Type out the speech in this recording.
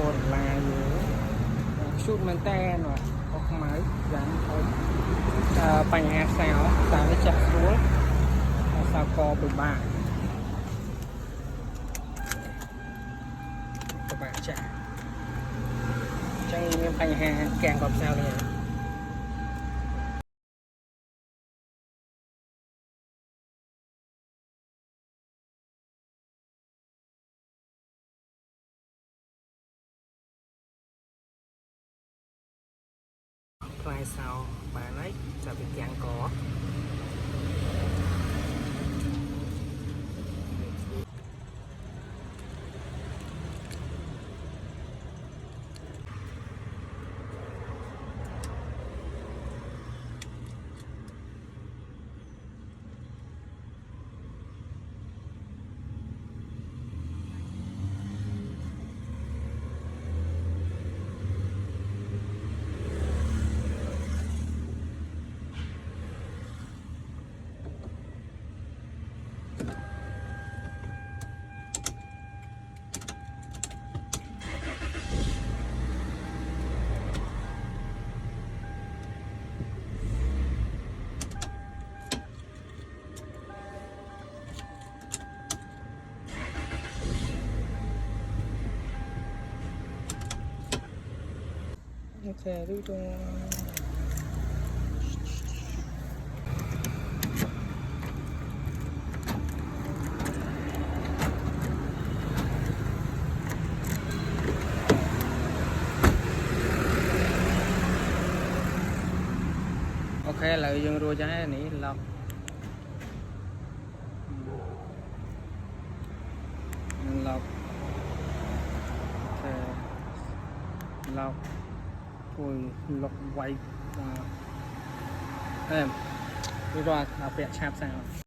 cô là vừa chút mình tên rồi không máy dán thôi bánh hà xào tạo cái chặt xuống sao co bự ba các bạn chả chẳng như bánh hà càng còn sao này lai sao bạn ấy sẽ bị càng có ok đi cho ok lợi dụng rồi trái này lọc lọc ok lọc ui lọc quay em đi rồi là vẹt chạp sao